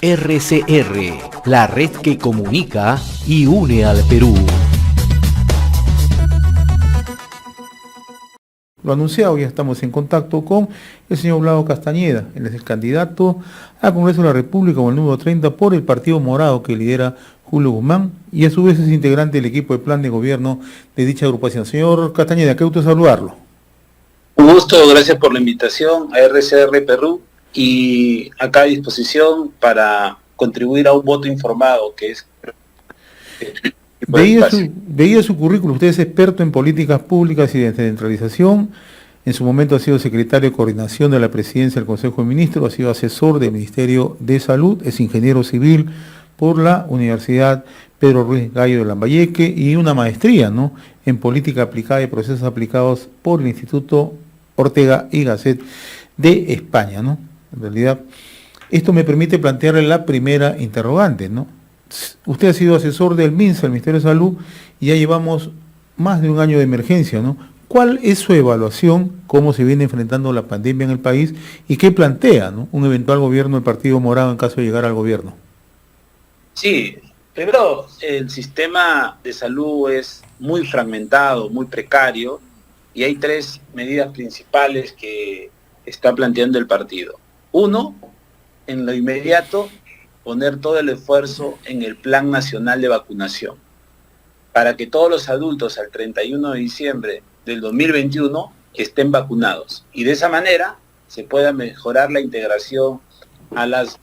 RCR, la red que comunica y une al Perú. Lo anunciado, ya estamos en contacto con el señor Vlado Castañeda. Él es el candidato al Congreso de la República con el número 30 por el Partido Morado que lidera Julio Guzmán y a su vez es integrante del equipo de plan de gobierno de dicha agrupación. Señor Castañeda, qué gusto saludarlo. Un gusto, gracias por la invitación a RCR Perú y acá a disposición para contribuir a un voto informado que es... Veía su currículum, usted es experto en políticas públicas y de descentralización, en su momento ha sido secretario de coordinación de la presidencia del Consejo de Ministros, ha sido asesor del Ministerio de Salud, es ingeniero civil por la Universidad Pedro Ruiz Gallo de Lambayeque y una maestría, ¿no?, en política aplicada y procesos aplicados por el Instituto Ortega y Gasset de España, ¿no? En realidad, esto me permite plantearle la primera interrogante, ¿no? Usted ha sido asesor del MINSA, el Ministerio de Salud, y ya llevamos más de un año de emergencia, ¿no? ¿Cuál es su evaluación, cómo se viene enfrentando la pandemia en el país y qué plantea, ¿no?, un eventual gobierno del Partido Morado en caso de llegar al gobierno? Sí, primero, el sistema de salud es muy fragmentado, muy precario, y hay tres medidas principales que está planteando el partido. Uno, en lo inmediato, poner todo el esfuerzo en el Plan Nacional de Vacunación, para que todos los adultos al 31 de diciembre del 2021 estén vacunados, y de esa manera se pueda mejorar la integración a las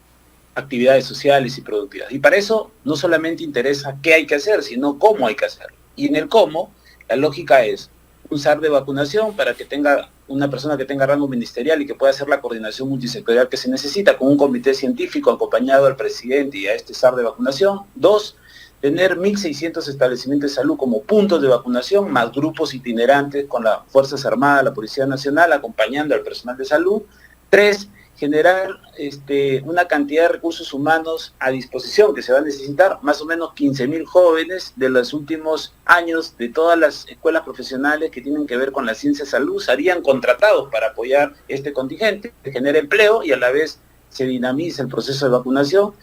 actividades sociales y productivas. Y para eso no solamente interesa qué hay que hacer, sino cómo hay que hacerlo. Y en el cómo, la lógica es un SAR de vacunación para que tenga una persona que tenga rango ministerial y que pueda hacer la coordinación multisectorial que se necesita con un comité científico acompañado al presidente y a este SAR de vacunación. Dos, tener 1.600 establecimientos de salud como puntos de vacunación, más grupos itinerantes con las Fuerzas Armadas, la Policía Nacional, acompañando al personal de salud. Tres, generar una cantidad de recursos humanos a disposición que se va a necesitar, más o menos 15.000 jóvenes de los últimos años de todas las escuelas profesionales que tienen que ver con la ciencia de salud, serían contratados para apoyar este contingente, que genere empleo y a la vez se dinamiza el proceso de vacunación.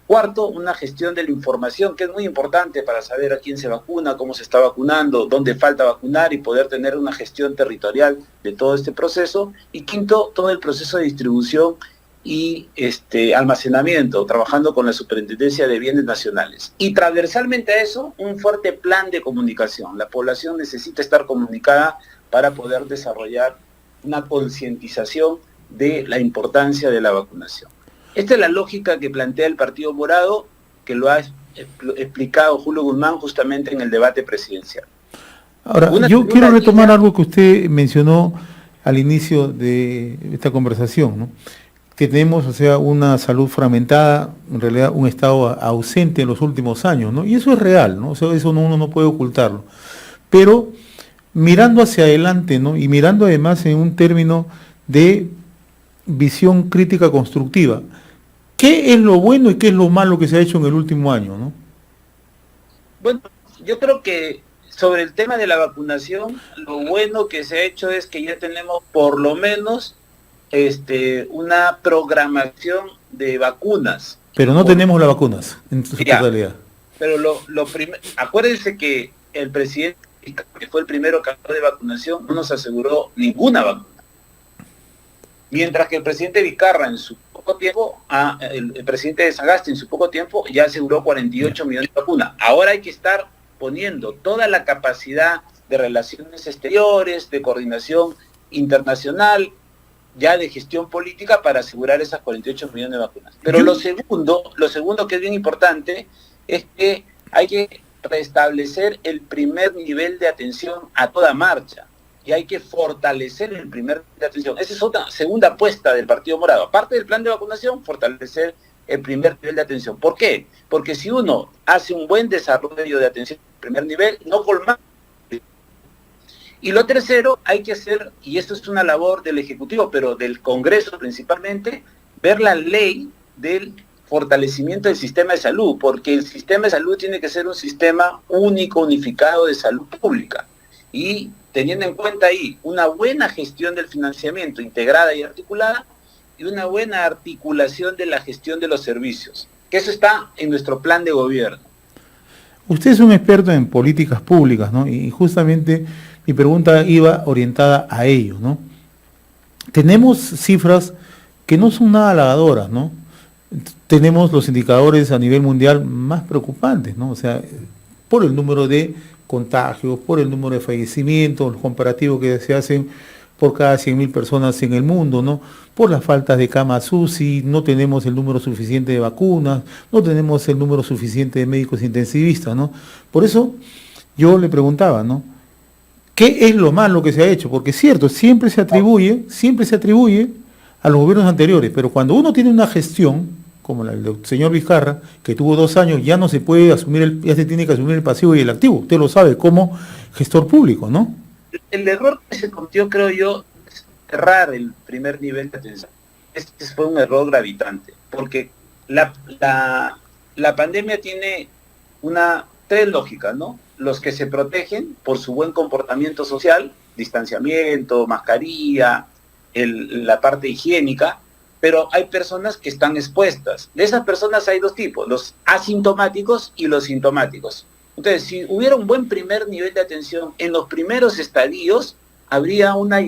Cuarto, una gestión de la información, que es muy importante para saber a quién se vacuna, cómo se está vacunando, dónde falta vacunar y poder tener una gestión territorial de todo este proceso. Y quinto, todo el proceso de distribución y almacenamiento, trabajando con la Superintendencia de Bienes Nacionales. Y transversalmente a eso, un fuerte plan de comunicación. La población necesita estar comunicada para poder desarrollar una concientización de la importancia de la vacunación. Esta es la lógica que plantea el Partido Morado, que lo ha explicado Julio Guzmán justamente en el debate presidencial. Ahora, yo quiero retomar algo que usted mencionó al inicio de esta conversación, ¿no?, que tenemos, o sea, una salud fragmentada, en realidad un Estado ausente en los últimos años, ¿no? Y eso es real, ¿no? O sea, eso uno no puede ocultarlo. Pero mirando hacia adelante, ¿no?, y mirando además en un término de visión crítica constructiva, ¿qué es lo bueno y qué es lo malo que se ha hecho en el último año, no? Bueno, yo creo que sobre el tema de la vacunación, lo bueno que se ha hecho es que ya tenemos por lo menos una programación de vacunas. Pero no tenemos las vacunas en su totalidad. Pero acuérdense que el presidente, que fue el primero que habló de vacunación, no nos aseguró ninguna vacuna. Mientras que el presidente Vizcarra en su poco tiempo, el presidente de Sagasti en su poco tiempo ya aseguró 48 millones de vacunas. Ahora hay que estar poniendo toda la capacidad de relaciones exteriores, de coordinación internacional, ya de gestión política para asegurar esas 48 millones de vacunas. Pero lo segundo que es bien importante es que hay que restablecer el primer nivel de atención a toda marcha. Y hay que fortalecer el primer nivel de atención. Esa es otra segunda apuesta del Partido Morado. Aparte del plan de vacunación, fortalecer el primer nivel de atención. ¿Por qué? Porque si uno hace un buen desarrollo de atención en primer nivel, no colma. Y lo tercero, hay que hacer, y esto es una labor del Ejecutivo, pero del Congreso principalmente, ver la ley del fortalecimiento del sistema de salud, porque el sistema de salud tiene que ser un sistema único, unificado de salud pública. Y teniendo en cuenta ahí una buena gestión del financiamiento integrada y articulada, y una buena articulación de la gestión de los servicios, que eso está en nuestro plan de gobierno. Usted es un experto en políticas públicas, ¿no? Y justamente mi pregunta iba orientada a ello, ¿no? Tenemos cifras que no son nada halagadoras, ¿no? Tenemos los indicadores a nivel mundial más preocupantes, ¿no? O sea, por el número de contagios, por el número de fallecimientos, los comparativos que se hacen por cada 100.000 personas en el mundo, ¿no? Por las faltas de camas UCI, no tenemos el número suficiente de vacunas, no tenemos el número suficiente de médicos intensivistas, ¿no? Por eso yo le preguntaba, ¿no? ¿Qué es lo malo que se ha hecho? Porque es cierto, siempre se atribuye a los gobiernos anteriores, pero cuando uno tiene una gestión, como la del señor Vizcarra, que tuvo 2 años, ya no se puede asumir, ya se tiene que asumir el pasivo y el activo. Usted lo sabe como gestor público, ¿no? El error que se cometió, creo yo, es cerrar el primer nivel de atención. Este fue un error gravitante, porque la pandemia tiene tres lógicas, ¿no? Los que se protegen por su buen comportamiento social, distanciamiento, mascarilla, la parte higiénica, pero hay personas que están expuestas. De esas personas hay 2 tipos, los asintomáticos y los sintomáticos. Entonces, si hubiera un buen primer nivel de atención en los primeros estadios, habría una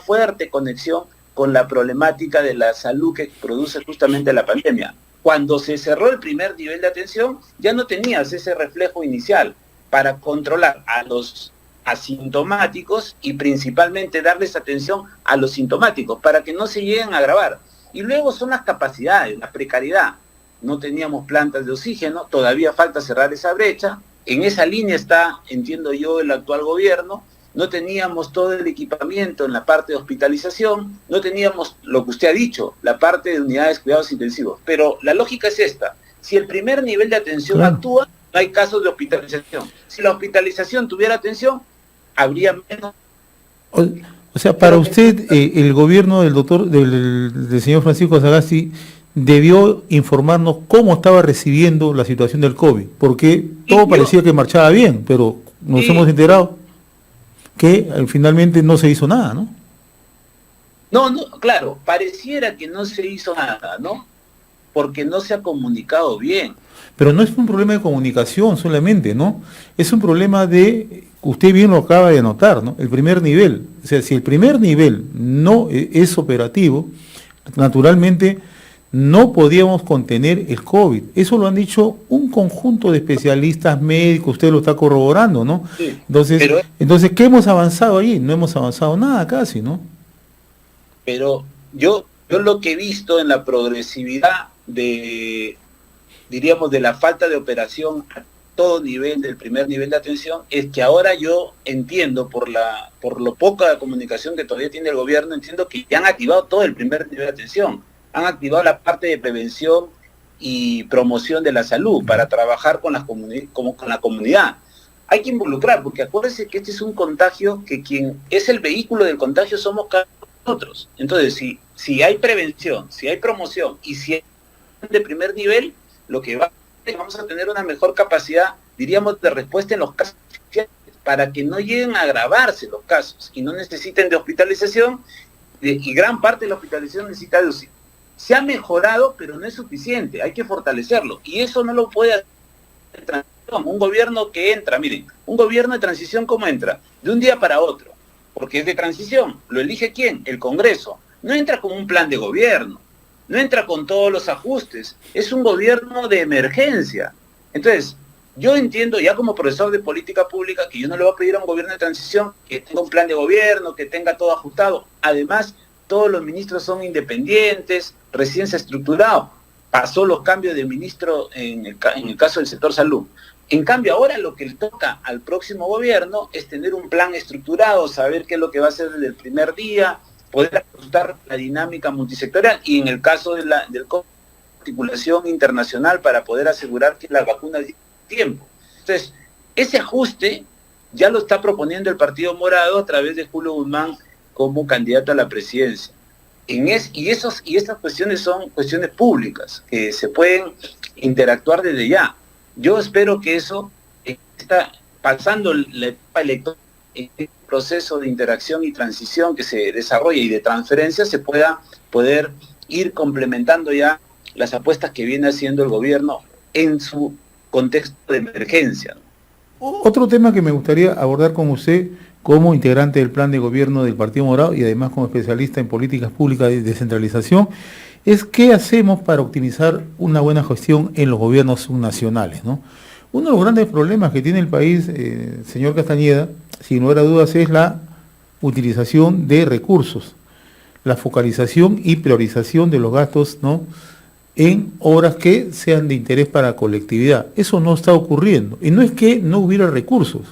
fuerte conexión con la problemática de la salud que produce justamente la pandemia. Cuando se cerró el primer nivel de atención, ya no tenías ese reflejo inicial para controlar a los asintomáticos y principalmente darles atención a los sintomáticos para que no se lleguen a agravar. Y luego son las capacidades, la precariedad. No teníamos plantas de oxígeno, todavía falta cerrar esa brecha. En esa línea está, entiendo yo, el actual gobierno. No teníamos todo el equipamiento en la parte de hospitalización, no teníamos lo que usted ha dicho, la parte de unidades de cuidados intensivos. Pero la lógica es esta: si el primer nivel de atención actúa, no hay casos de hospitalización. Si la hospitalización tuviera atención, habría menos. O sea, para usted, el gobierno del señor Francisco Sagasti debió informarnos cómo estaba recibiendo la situación del COVID, porque todo parecía que marchaba bien, pero nos hemos enterado que finalmente no se hizo nada, ¿no? No, claro, pareciera que no se hizo nada, ¿no? Porque no se ha comunicado bien. Pero no es un problema de comunicación solamente, ¿no? Es un problema de, usted bien lo acaba de anotar, ¿no? El primer nivel. O sea, si el primer nivel no es operativo, naturalmente no podíamos contener el COVID. Eso lo han dicho un conjunto de especialistas médicos, usted lo está corroborando, ¿no? Sí, entonces, ¿qué hemos avanzado ahí? No hemos avanzado nada casi, ¿no? Pero yo lo que he visto en la progresividad diríamos, de la falta de operación a todo nivel del primer nivel de atención, es que ahora yo entiendo, por lo poca comunicación que todavía tiene el gobierno, entiendo que ya han activado todo el primer nivel de atención. Han activado la parte de prevención y promoción de la salud para trabajar con la comunidad. Hay que involucrar, porque acuérdense que este es un contagio que quien es el vehículo del contagio somos cada uno de nosotros. Entonces, si hay prevención, si hay promoción y si hay de primer nivel, lo que vamos a tener una mejor capacidad, diríamos, de respuesta en los casos para que no lleguen a agravarse los casos y no necesiten de hospitalización, y gran parte de la hospitalización necesita de UCI. Se ha mejorado, pero no es suficiente, hay que fortalecerlo, y eso no lo puede hacer un gobierno que entra. Miren, un gobierno de transición, ¿cómo entra? De un día para otro, porque es de transición. ¿Lo elige quién? El Congreso. No entra con un plan de gobierno, no entra con todos los ajustes, es un gobierno de emergencia. Entonces, yo entiendo ya como profesor de política pública que yo no le voy a pedir a un gobierno de transición que tenga un plan de gobierno, que tenga todo ajustado. Además, todos los ministros son independientes, recién se ha estructurado. Pasó los cambios de ministro en el caso del sector salud. En cambio, ahora lo que le toca al próximo gobierno es tener un plan estructurado, saber qué es lo que va a hacer desde el primer día, poder ajustar la dinámica multisectorial y en el caso de la articulación internacional para poder asegurar que las vacunas den tiempo. Entonces, ese ajuste ya lo está proponiendo el Partido Morado a través de Julio Guzmán como candidato a la presidencia. Y estas cuestiones son cuestiones públicas que se pueden interactuar desde ya. Yo espero que eso está pasando la etapa electoral, en el proceso de interacción y transición que se desarrolla y de transferencia se pueda poder ir complementando ya las apuestas que viene haciendo el gobierno en su contexto de emergencia. Otro tema que me gustaría abordar con usted como integrante del plan de gobierno del Partido Morado y además como especialista en políticas públicas de descentralización, es qué hacemos para optimizar una buena gestión en los gobiernos subnacionales, ¿no? Uno de los grandes problemas que tiene el país, señor Castañeda, sin lugar a dudas, es la utilización de recursos, la focalización y priorización de los gastos, ¿no?, en obras que sean de interés para la colectividad. Eso no está ocurriendo. Y no es que no hubiera recursos.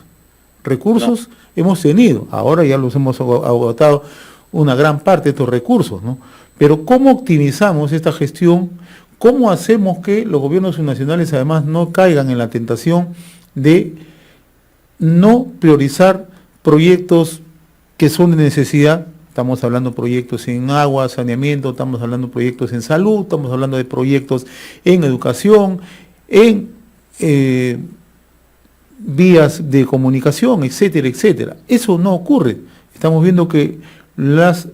Recursos no hemos tenido. Ahora ya los hemos agotado una gran parte de estos recursos, ¿no? Pero ¿cómo optimizamos esta gestión? ¿Cómo hacemos que los gobiernos subnacionales además no caigan en la tentación de no priorizar proyectos que son de necesidad? Estamos hablando de proyectos en agua, saneamiento, estamos hablando de proyectos en salud, estamos hablando de proyectos en educación, en vías de comunicación, etcétera, etcétera. Eso no ocurre. Estamos viendo que los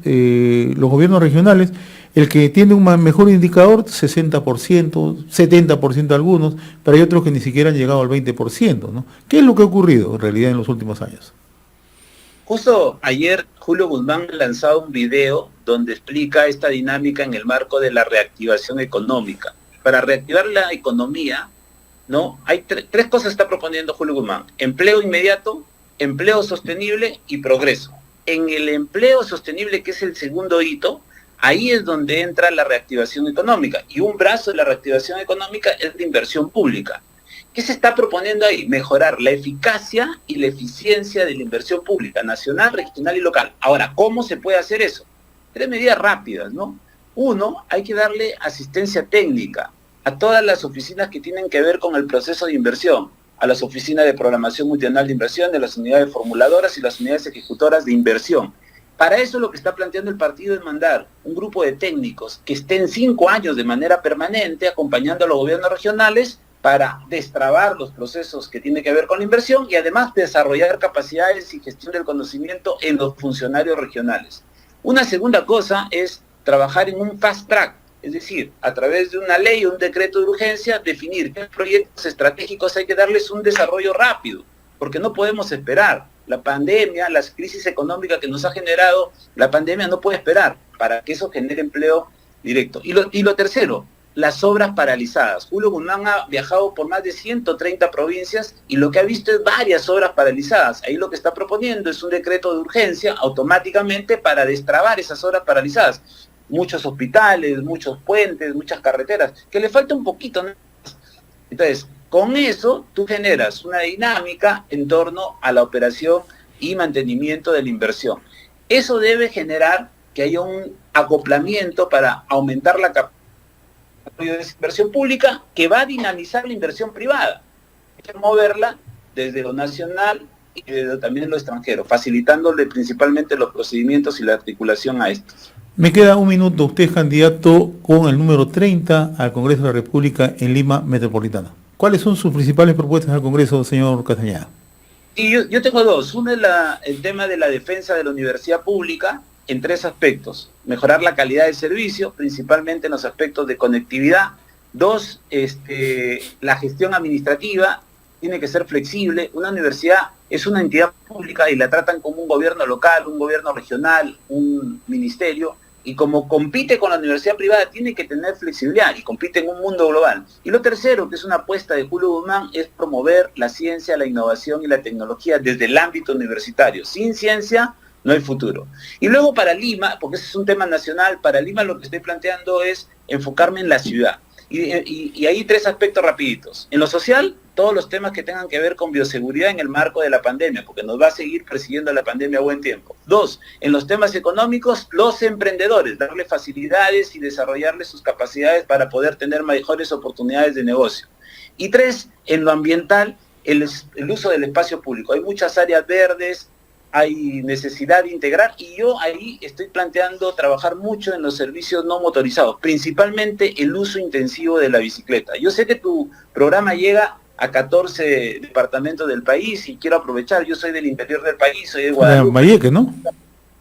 gobiernos regionales, el que tiene un mejor indicador, 60%, 70% algunos, pero hay otros que ni siquiera han llegado al 20%, ¿no? ¿Qué es lo que ha ocurrido en realidad en los últimos años? Justo ayer Julio Guzmán ha lanzado un video donde explica esta dinámica en el marco de la reactivación económica. Para reactivar la economía, ¿no?, hay tres cosas que está proponiendo Julio Guzmán: empleo inmediato, empleo sostenible y progreso. En el empleo sostenible, que es el segundo hito, ahí es donde entra la reactivación económica, y un brazo de la reactivación económica es la inversión pública. ¿Qué se está proponiendo ahí? Mejorar la eficacia y la eficiencia de la inversión pública, nacional, regional y local. Ahora, ¿cómo se puede hacer eso? 3 medidas rápidas, ¿no? Uno, hay que darle asistencia técnica a todas las oficinas que tienen que ver con el proceso de inversión, a las oficinas de programación multianual de inversión, de las unidades formuladoras y las unidades ejecutoras de inversión. Para eso lo que está planteando el partido es mandar un grupo de técnicos que estén 5 años de manera permanente acompañando a los gobiernos regionales para destrabar los procesos que tienen que ver con la inversión y además desarrollar capacidades y gestión del conocimiento en los funcionarios regionales. Una segunda cosa es trabajar en un fast track, es decir, a través de una ley o un decreto de urgencia, definir qué proyectos estratégicos hay que darles un desarrollo rápido, porque no podemos esperar. La pandemia, las crisis económicas que nos ha generado la pandemia no puede esperar para que eso genere empleo directo. Y lo tercero, las obras paralizadas. Julio Guzmán ha viajado por más de 130 provincias y lo que ha visto es varias obras paralizadas. Ahí lo que está proponiendo es un decreto de urgencia automáticamente para destrabar esas obras paralizadas. Muchos hospitales, muchos puentes, muchas carreteras, que le falta un poquito, ¿no? Entonces, con eso tú generas una dinámica en torno a la operación y mantenimiento de la inversión. Eso debe generar que haya un acoplamiento para aumentar la capacidad de inversión pública que va a dinamizar la inversión privada. Hay que moverla desde lo nacional y desde también lo extranjero, facilitándole principalmente los procedimientos y la articulación a estos. Me queda un minuto. Usted es candidato con el número 30 al Congreso de la República en Lima Metropolitana. ¿Cuáles son sus principales propuestas al Congreso, señor Castañeda? Y yo tengo dos. Uno es el tema de la defensa de la universidad pública en 3 aspectos. Mejorar la calidad del servicio, principalmente en los aspectos de conectividad. 2, la gestión administrativa tiene que ser flexible. Una universidad es una entidad pública y la tratan como un gobierno local, un gobierno regional, un ministerio. Y como compite con la universidad privada, tiene que tener flexibilidad y compite en un mundo global. Y lo tercero, que es una apuesta de Julio Guzmán, es promover la ciencia, la innovación y la tecnología desde el ámbito universitario. Sin ciencia no hay futuro. Y luego para Lima, porque ese es un tema nacional, para Lima lo que estoy planteando es enfocarme en la ciudad. Y hay 3 aspectos rapiditos. En lo social, todos los temas que tengan que ver con bioseguridad en el marco de la pandemia, porque nos va a seguir persiguiendo la pandemia a buen tiempo. 2, en los temas económicos, los emprendedores, darle facilidades y desarrollarles sus capacidades para poder tener mejores oportunidades de negocio. Y 3, en lo ambiental, el uso del espacio público. Hay muchas áreas verdes, hay necesidad de integrar y yo ahí estoy planteando trabajar mucho en los servicios no motorizados, principalmente el uso intensivo de la bicicleta. Yo sé que tu programa llega a 14 departamentos del país y quiero aprovechar, yo soy del interior del país, soy de Guadalupe. Valleque, ¿no?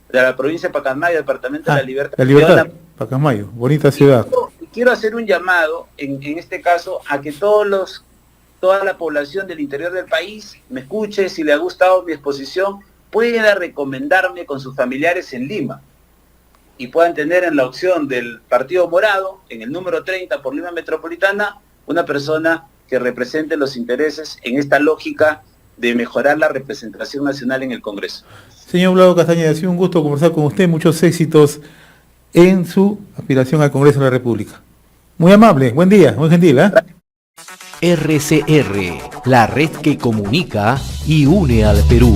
De la provincia de Pacasmayo, departamento de La Libertad. La Libertad. Pacasmayo, bonita ciudad. Quiero hacer un llamado, en este caso, a que toda la población del interior del país me escuche, si le ha gustado mi exposición, pueda recomendarme con sus familiares en Lima y puedan tener en la opción del Partido Morado, en el número 30 por Lima Metropolitana, una persona que represente los intereses en esta lógica de mejorar la representación nacional en el Congreso. Señor Vlado Castañeda, ha sido un gusto conversar con usted, muchos éxitos en su aspiración al Congreso de la República. Muy amable, buen día, muy gentil, ¿eh? RCR, la red que comunica y une al Perú.